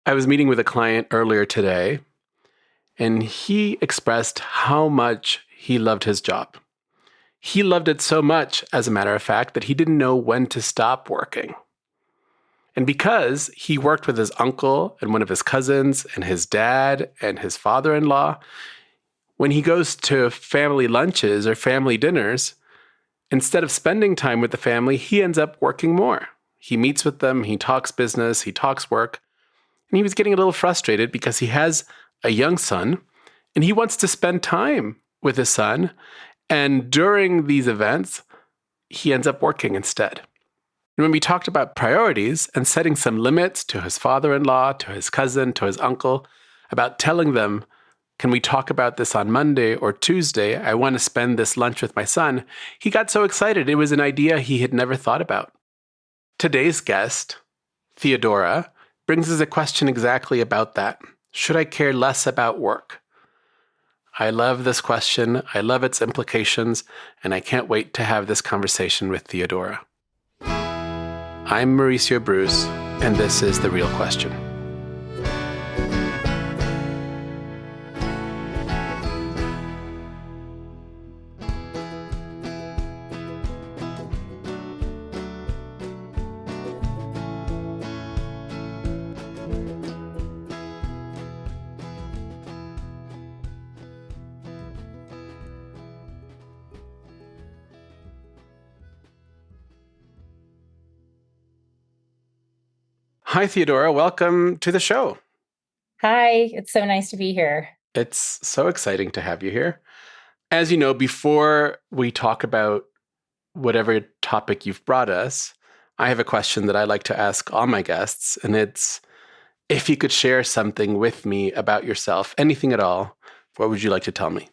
I was meeting with a client earlier today, and he expressed how much he loved his job. He loved it so much, as a matter of fact, that he didn't know when to stop working. And because he worked with his uncle and one of his cousins and his dad and his father-in-law, when he goes to family lunches or family dinners, instead of spending time with the family, he ends up working more. He meets with them, he talks business, he talks work. And he was getting a little frustrated because he has a young son and he wants to spend time with his son. And during these events, he ends up working instead. And when we talked about priorities and setting some limits to his father-in-law, to his cousin, to his uncle, about telling them, can we talk about this on Monday or Tuesday? I want to spend this lunch with my son. He got so excited. It was an idea he had never thought about. Today's guest, Theodora, brings us a question exactly about that. Should I care less about work? I love this question. I love its implications, and I can't wait to have this conversation with Theodora. I'm Mauricio Bruce, and this is The Real Question. Hi, Theodora. Welcome to the show. Hi, it's so nice to be here. It's so exciting to have you here. As you know, before we talk about whatever topic you've brought us, I have a question that I like to ask all my guests, and it's if you could share something with me about yourself, anything at all, what would you like to tell me?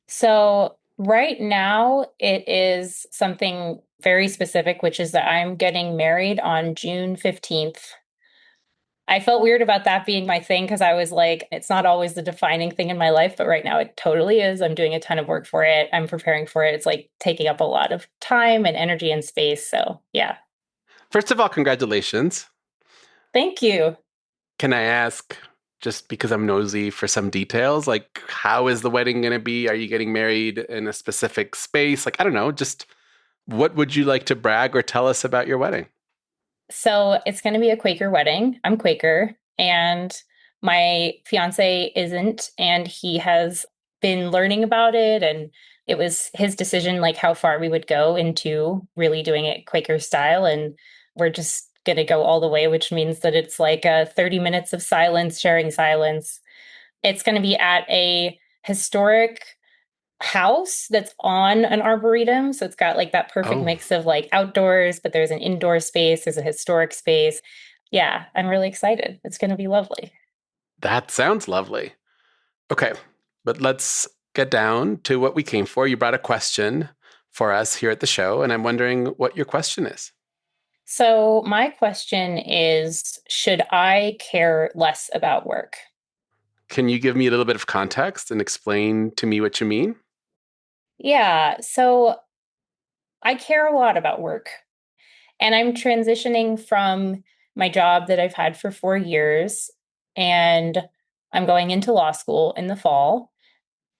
So, right now, it is something very specific, which is that I'm getting married on June 15th. I felt weird about that being my thing because I was like, it's not always the defining thing in my life, but right now it totally is. I'm doing a ton of work for it. I'm preparing for it. It's like taking up a lot of time and energy and space. So, yeah. First of all, congratulations. Thank you. Can I ask, just because I'm nosy, for some details? Like, how is the wedding going to be? Are you getting married in a specific space? Like, I don't know, just what would you like to brag or tell us about your wedding? So it's going to be a Quaker wedding. I'm Quaker, and my fiance isn't, and he has been learning about it. And it was his decision, like how far we would go into really doing it Quaker style. And we're just going to go all the way, which means that it's like 30 minutes of silence, sharing silence. It's going to be at a historic house that's on an arboretum. So it's got like that perfect Oh, mix of like outdoors, but there's an indoor space, there's a historic space. Yeah, I'm really excited. It's going to be lovely. that sounds lovely. Okay, but let's get down to what we came for. You brought a question for us here at the show, and I'm wondering what your question is. So, my question is, should I care less about work? Can you give me a little bit of context and explain to me what you mean? Yeah, so I care a lot about work, and I'm transitioning from my job that I've had for 4 years, and I'm going into law school in the fall.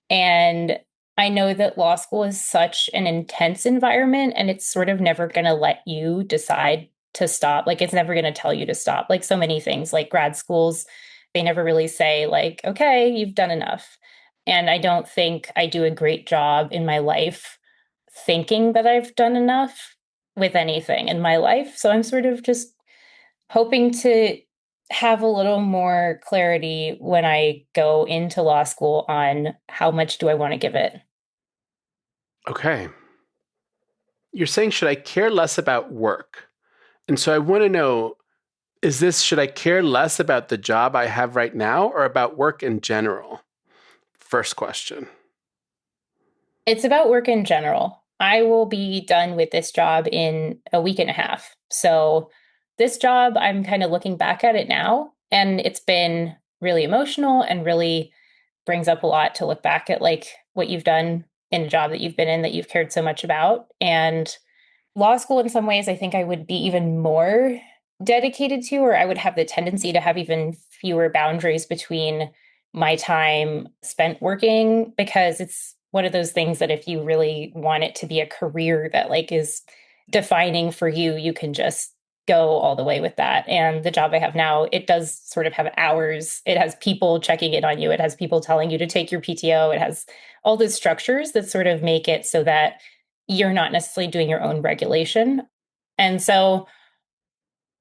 And I know that law school is such an intense environment and it's sort of never going to let you decide to stop. Like, it's never going to tell you to stop. Like, so many things, like grad schools, they never really say, like, okay, you've done enough. And I don't think I do a great job in my life thinking that I've done enough with anything in my life. So I'm sort of just hoping to have a little more clarity when I go into law school on how much do I want to give it. Okay. You're saying, should I care less about work? And so I want to know, is this, should I care less about the job I have right now or about work in general? First question. It's about work in general. I will be done with this job in a week and a half. So, this job, I'm kind of looking back at it now, and it's been really emotional and really brings up a lot to look back at, like what you've done in a job that you've been in that you've cared so much about. And law school, in some ways, I think I would be even more. dedicated to, or I would have the tendency to have even fewer boundaries between my time spent working, because it's one of those things that if you really want it to be a career that like is defining for you, you can just go all the way with that. And the job I have now, it does sort of have hours. It has people checking in on you. It has people telling you to take your PTO. It has all those structures that sort of make it so that you're not necessarily doing your own regulation. And so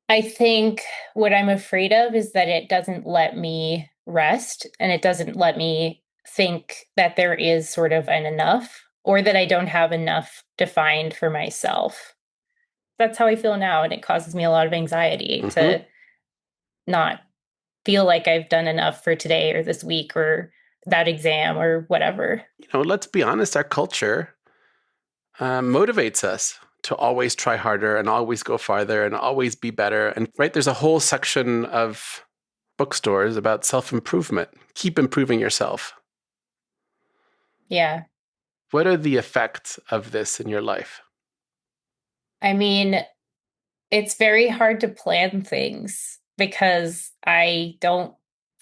I think what I'm afraid of is that it doesn't let me rest, and it doesn't let me think that there is sort of an enough, or that I don't have enough defined for myself. That's how I feel now. And it causes me a lot of anxiety Mm-hmm. to not feel like I've done enough for today or this week or that exam or whatever. Let's be honest, our culture motivates us to always try harder and always go farther and always be better. And right, there's a whole section of bookstores about self-improvement. Keep improving yourself. Yeah. What are the effects of this in your life? I mean, it's very hard to plan things because I don't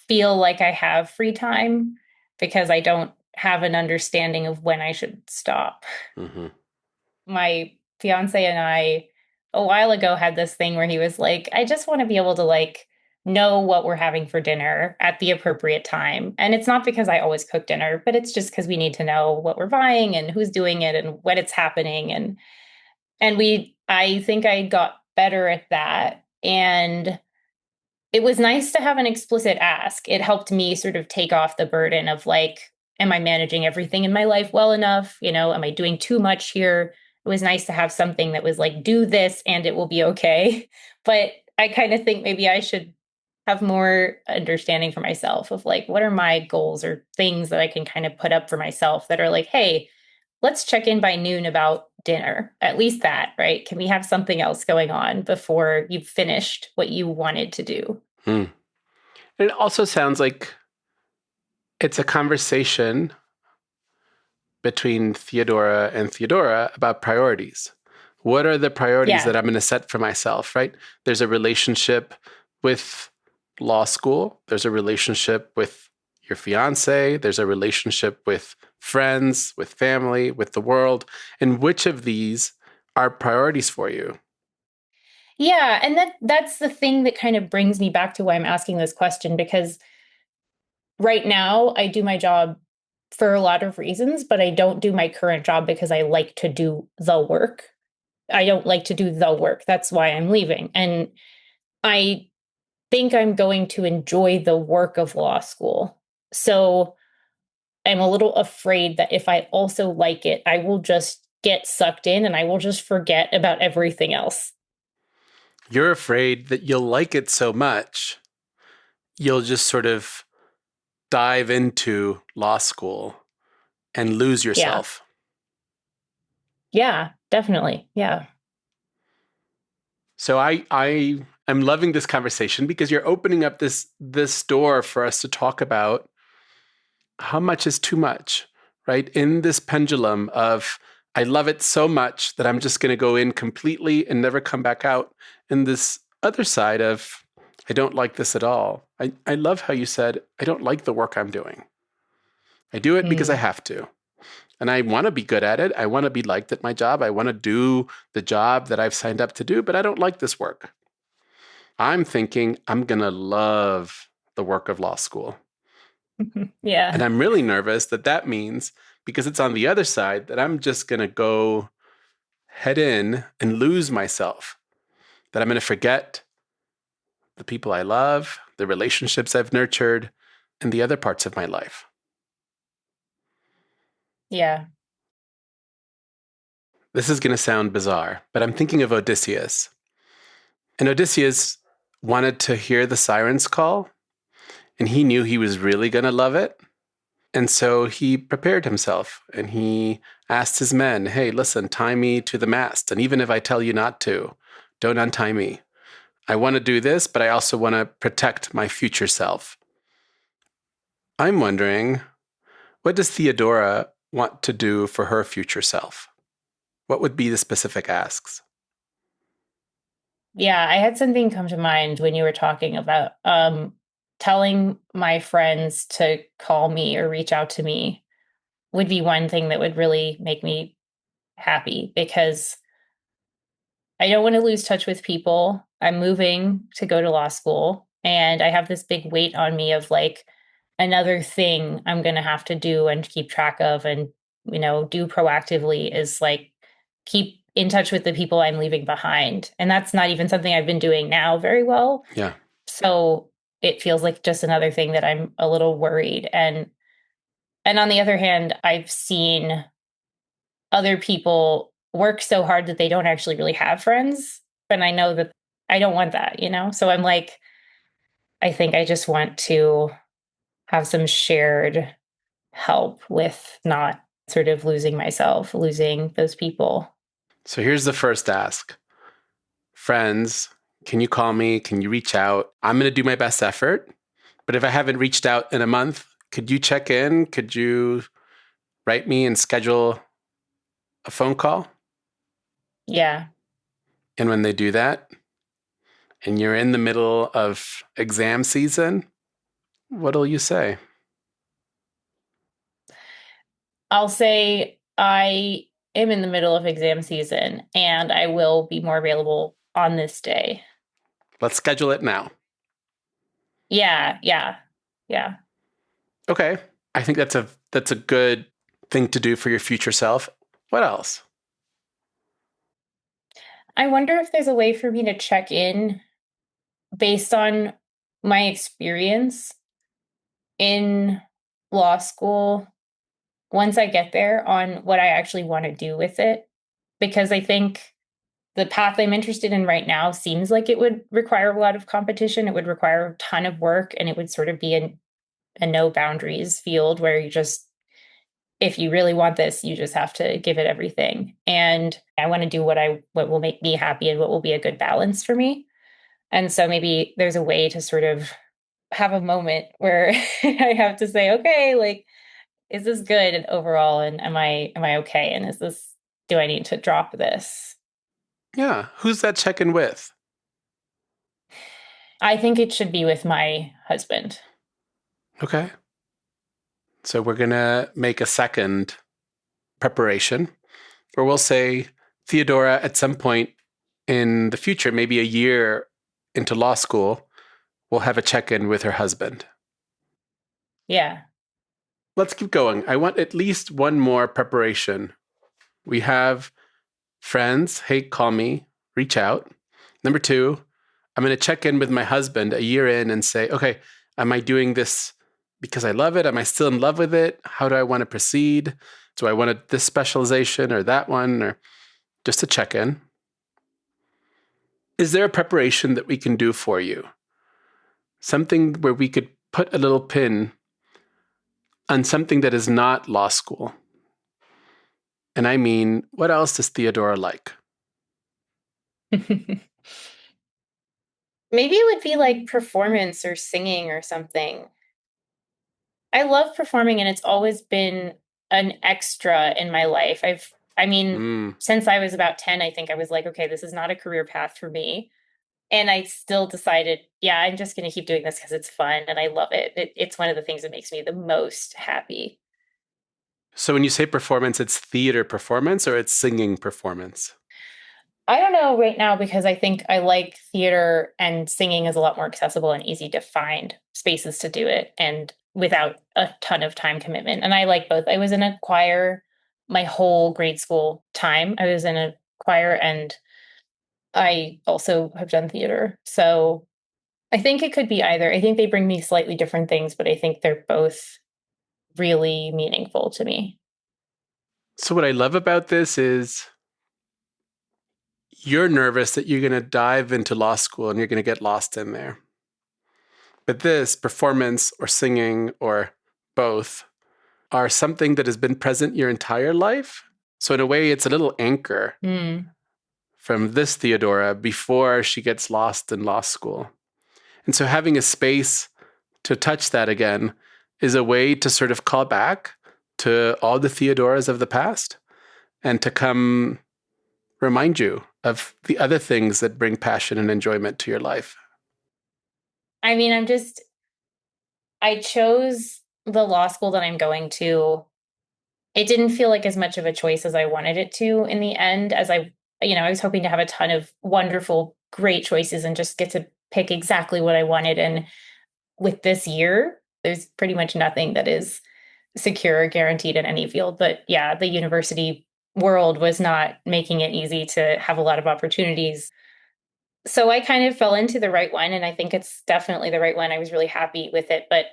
feel like I have free time, because I don't have an understanding of when I should stop. Mm-hmm. My fiance and I a while ago had this thing where he was like, I just want to be able to like know what we're having for dinner at the appropriate time. And it's not because I always cook dinner, but it's just because we need to know what we're buying and who's doing it and when it's happening. And I think I got better at that. And it was nice to have an explicit ask. It helped me sort of take off the burden of like, am I managing everything in my life well enough? Am I doing too much here? It was nice to have something that was like, do this and it will be okay. But I kind of think maybe I should have more understanding for myself of like, what are my goals or things that I can kind of put up for myself that are like, hey, let's check in by noon about dinner. At least that, right? Can we have something else going on before you've finished what you wanted to do? Hmm. It also sounds like it's a conversation between Theodora and Theodora about priorities. What are the priorities Yeah. that I'm going to set for myself, right? There's a relationship with law school, there's a relationship with your fiance, there's a relationship with friends, with family, with the world. And which of these are priorities for you? Yeah, and that's the thing that kind of brings me back to why I'm asking this question, because right now I do my job for a lot of reasons, but I don't do my current job because I like to do the work. I don't like to do the work. That's why I'm leaving. And I think I'm going to enjoy the work of law school. So I'm a little afraid that if I also like it, I will just get sucked in and I will just forget about everything else. You're afraid that you'll like it so much, you'll just sort of dive into law school and lose Yeah. yourself. Yeah, definitely. Yeah. So I am loving this conversation because you're opening up this door for us to talk about how much is too much, right? In this pendulum of I love it so much that I'm just going to go in completely and never come back out. And this other side of I don't like this at all. I love how you said I don't like the work I'm doing. I do it because I Mm. have to. And I want to be good at it. I want to be liked at my job. I want to do the job that I've signed up to do, but I don't like this work. I'm thinking I'm going to love the work of law school. And Yeah. I'm really nervous that that means, because it's on the other side, that I'm just going to go head in and lose myself, that I'm going to forget the people I love, the relationships I've nurtured, and the other parts of my life. Yeah. This is going to sound bizarre, but I'm thinking of Odysseus. And Odysseus wanted to hear the sirens call, and he knew he was really going to love it. And so he prepared himself and he asked his men, hey, listen, tie me to the mast. And even if I tell you not to, don't untie me. I want to do this, but I also want to protect my future self. I'm wondering, what does Theodora want to do for her future self? What would be the specific asks? Yeah, I had something come to mind when you were talking about telling my friends to call me or reach out to me would be one thing that would really make me happy because I don't want to lose touch with people. I'm moving to go to law school, and I have this big weight on me of like another thing I'm going to have to do and keep track of and, do proactively is like keep in touch with the people I'm leaving behind. And that's not even something I've been doing now very well. Yeah. So it feels like just another thing that I'm a little worried. And on the other hand, I've seen other people work so hard that they don't actually really have friends. And I know that I don't want that. So I'm like, I think I just want to have some shared help with not sort of losing myself, losing those people. So here's the first ask. Friends, can you call me? Can you reach out? I'm going to do my best effort. But if I haven't reached out in a month, could you check in? Could you write me and schedule a phone call? Yeah. And when they do that, and you're in the middle of exam season, what'll you say? I'll say I am in the middle of exam season and I will be more available on this day. Let's schedule it now. Yeah, yeah, yeah. Okay. I think that's a good thing to do for your future self. What else? I wonder if there's a way for me to check in based on my experience in law school once I get there on what I actually want to do with it. Because I think the path I'm interested in right now seems like it would require a lot of competition. It would require a ton of work, and it would sort of be a no boundaries field where you just, if you really want this, you just have to give it everything. And I want to do what will make me happy and what will be a good balance for me. And so maybe there's a way to sort of have a moment where I have to say, okay, like, is this good and overall? And am I okay? And do I need to drop this? Yeah. Who's that check in with? I think it should be with my husband. Okay. So we're going to make a second preparation where we'll say, Theodora, at some point in the future, maybe a year into law school, will have a check in with her husband. Yeah. Let's keep going. I want at least one more preparation. We have friends, hey, call me, reach out. Number two, I'm going to check in with my husband a year in and say, okay, am I doing this because I love it? Am I still in love with it? How do I want to proceed? Do I want this specialization or that one? Or just to check in. Is there a preparation that we can do for you? Something where we could put a little pin on something that is not law school. And I mean, what else does Theodora like? Maybe it would be like performance or singing or something. I love performing and it's always been an extra in my life. I mean, Mm. since I was about 10, I think I was like, okay, this is not a career path for me. And I still decided, yeah, I'm just going to keep doing this because it's fun and I love it. It's one of the things that makes me the most happy. So when you say performance, it's theater performance or it's singing performance? I don't know right now because I think I like theater and singing is a lot more accessible and easy to find spaces to do it and without a ton of time commitment. And I like both. I was in a choir my whole grade school time. I was in a choir and I also have done theater. So I think it could be either. I think they bring me slightly different things, but I think they're both really meaningful to me. So what I love about this is you're nervous that you're going to dive into law school and you're going to get lost in there. But this performance or singing or both are something that has been present your entire life. So in a way, it's a little anchor Mm. from this Theodora before she gets lost in law school. And so having a space to touch that again is a way to sort of call back to all the Theodoras of the past and to come remind you of the other things that bring passion and enjoyment to your life? I mean, I chose the law school that I'm going to. It didn't feel like as much of a choice as I wanted it to in the end, as I was hoping to have a ton of wonderful, great choices and just get to pick exactly what I wanted. And with this year, there's pretty much nothing that is secure or guaranteed in any field. But yeah, the university world was not making it easy to have a lot of opportunities. So I kind of fell into the right one, and I think it's definitely the right one. I was really happy with it. But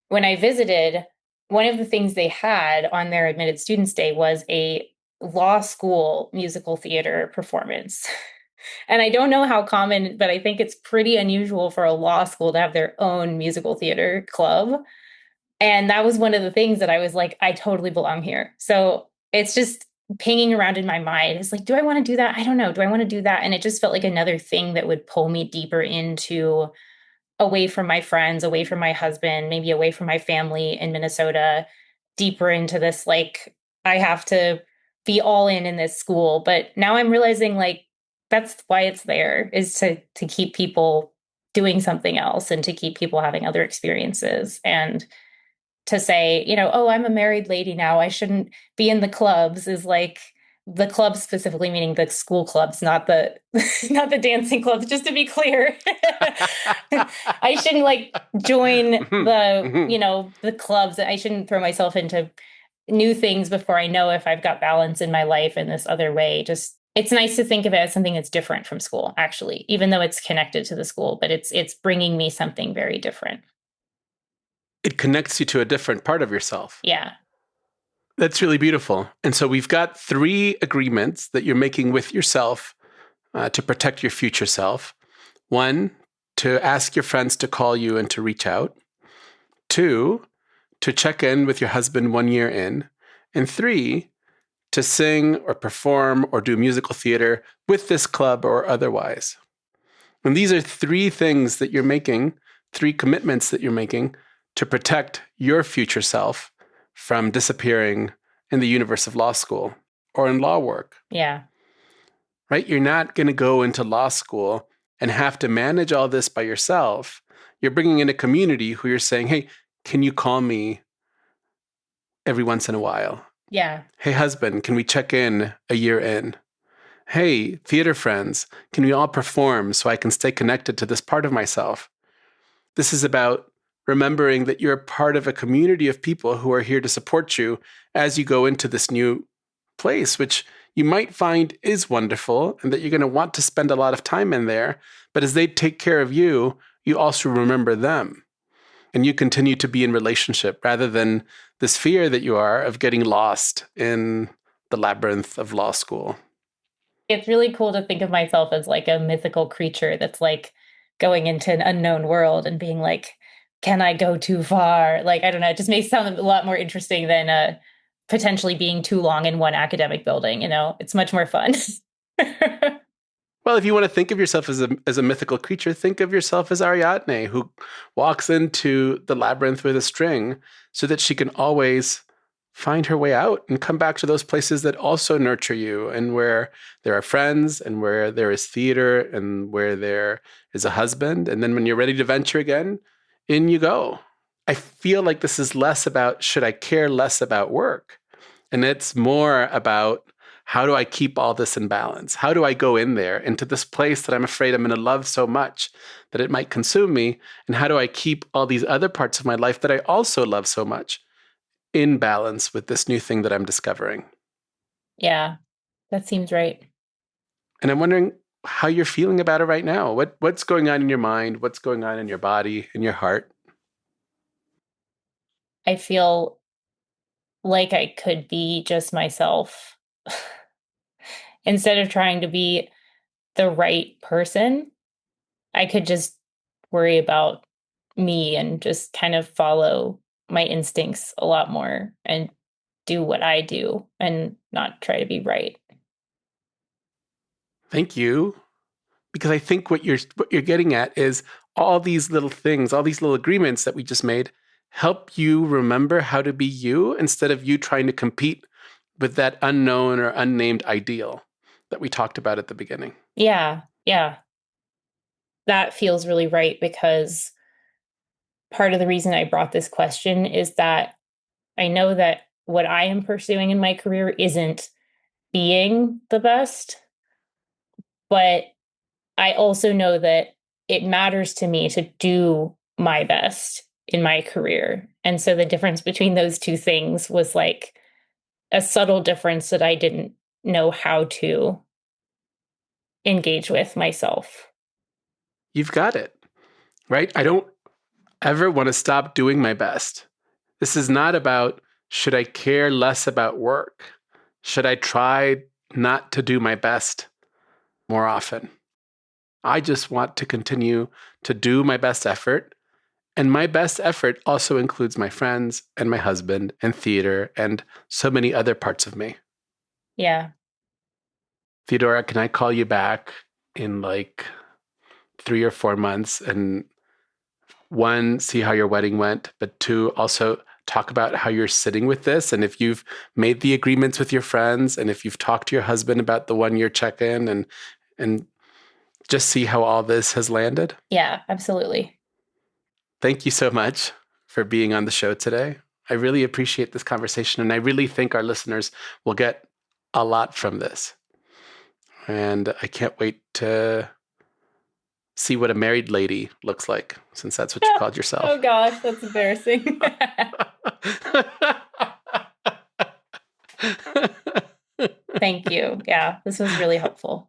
when I visited, one of the things they had on their admitted students day was a law school musical theater performance. And I don't know how common, but I think it's pretty unusual for a law school to have their own musical theater club. And that was one of the things that I was like, I totally belong here. So it's just pinging around in my mind. It's like, do I want to do that? I don't know. Do I want to do that? And it just felt like another thing that would pull me deeper into away from my friends, away from my husband, maybe away from my family in Minnesota, deeper into this, like, I have to be all in this school. But now I'm realizing, like, that's why it's there, is to keep people doing something else and to keep people having other experiences, and to say, oh, I'm a married lady now, I shouldn't be in the clubs, is like, the clubs specifically meaning the school clubs, not the not the dancing clubs, just to be clear. I shouldn't like join the clubs. I shouldn't throw myself into new things before I know if I've got balance in my life in this other way. Just, it's nice to think of it as something that's different from school, actually, even though it's connected to the school, but it's bringing me something very different. It connects you to a different part of yourself. Yeah. That's really beautiful. And so we've got 3 agreements that you're making with yourself to protect your future self. 1, to ask your friends to call you and to reach out. 2, to check in with your husband 1 year in. And 3, to sing or perform or do musical theater with this club or otherwise. And these are 3 things that you're making, 3 commitments that you're making to protect your future self from disappearing in the universe of law school or in law work. Yeah. Right? You're not going to go into law school and have to manage all this by yourself. You're bringing in a community who you're saying, hey, can you call me every once in a while? Yeah. Hey, husband, can we check in a year in? Hey, theater friends, can we all perform so I can stay connected to this part of myself? This is about remembering that you're part of a community of people who are here to support you as you go into this new place, which you might find is wonderful and that you're going to want to spend a lot of time in there. But as they take care of you, you also remember them and you continue to be in relationship rather than this fear that you are of getting lost in the labyrinth of law school. It's really cool to think of myself as like a mythical creature that's like going into an unknown world and being like, can I go too far? Like, I don't know, it just may sound a lot more interesting than potentially being too long in one academic building. It's much more fun. Well, if you want to think of yourself as a mythical creature, think of yourself as Ariadne, who walks into the labyrinth with a string so that she can always find her way out and come back to those places that also nurture you and where there are friends and where there is theater and where there is a husband. And then when you're ready to venture again, in you go. I feel like this is less about should I care less about work? And it's more about how do I keep all this in balance? How do I go in there into this place that I'm afraid I'm going to love so much that it might consume me? And how do I keep all these other parts of my life that I also love so much in balance with this new thing that I'm discovering? Yeah, that seems right. And I'm wondering how you're feeling about it right now. What's going on in your mind? What's going on in your body, in your heart? I feel like I could be just myself instead of trying to be the right person. I could just worry about me and just kind of follow my instincts a lot more and do what I do and not try to be right. Thank you. Because I think what you're getting at is all these little things, all these little agreements that we just made help you remember how to be you instead of you trying to compete with that unknown or unnamed ideal. that we talked about at the beginning. Yeah. That feels really right, because part of the reason I brought this question is that I know that what I am pursuing in my career isn't being the best, but I also know that it matters to me to do my best in my career. And so the difference between those two things was like a subtle difference that I didn't know how to engage with myself. You've got it, right? I don't ever want to stop doing my best. This is not about, should I care less about work? Should I try not to do my best more often? I just want to continue to do my best effort. And my best effort also includes my friends and my husband and theater and so many other parts of me. Yeah. Theodora, can I call you back in like 3 or 4 months and 1, see how your wedding went, but 2, also talk about how you're sitting with this, and if you've made the agreements with your friends, and if you've talked to your husband about the 1-year check-in, and just see how all this has landed? Yeah, absolutely. Thank you so much for being on the show today. I really appreciate this conversation, and I really think our listeners will get a lot from this. And I can't wait to see what a married lady looks like, since that's what you called yourself. Oh gosh, that's embarrassing. Thank you. Yeah, this was really helpful.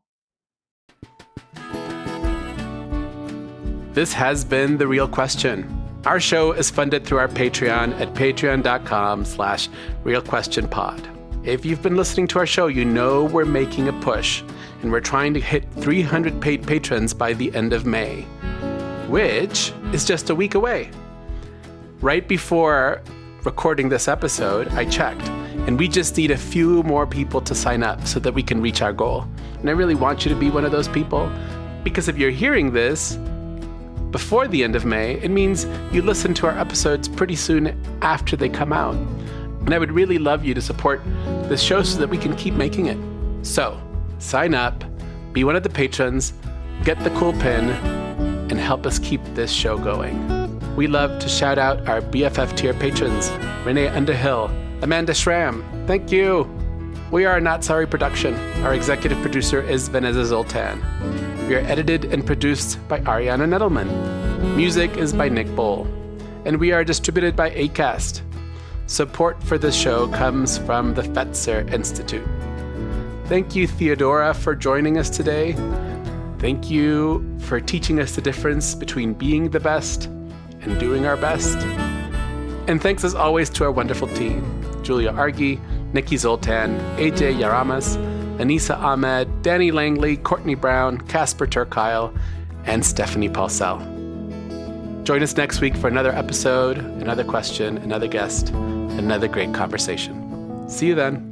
This has been The Real Question. Our show is funded through our Patreon at patreon.com/realquestionpod. If you've been listening to our show, you know we're making a push, and we're trying to hit 300 paid patrons by the end of May, which is just a week away. Right before recording this episode, I checked, and we just need a few more people to sign up so that we can reach our goal. And I really want you to be one of those people, because if you're hearing this before the end of May, it means you listen to our episodes pretty soon after they come out. And I would really love you to support this show so that we can keep making it. So, sign up, be one of the patrons, get the cool pin, and help us keep this show going. We love to shout out our BFF tier patrons, Renee Underhill, Amanda Schramm, thank you. We are a Not Sorry production. Our executive producer is Vanessa Zoltan. We are edited and produced by Ariana Nettleman. Music is by Nick Bowl. And we are distributed by Acast. Support for this show comes from the Fetzer Institute. Thank you, Theodora, for joining us today. Thank you for teaching us the difference between being the best and doing our best. And thanks as always to our wonderful team, Julia Argy, Nikki Zoltan, AJ Yaramas, Anissa Ahmed, Danny Langley, Courtney Brown, Casper Turkile, and Stephanie Paulsell. Join us next week for another episode, another question, another guest, another great conversation. See you then.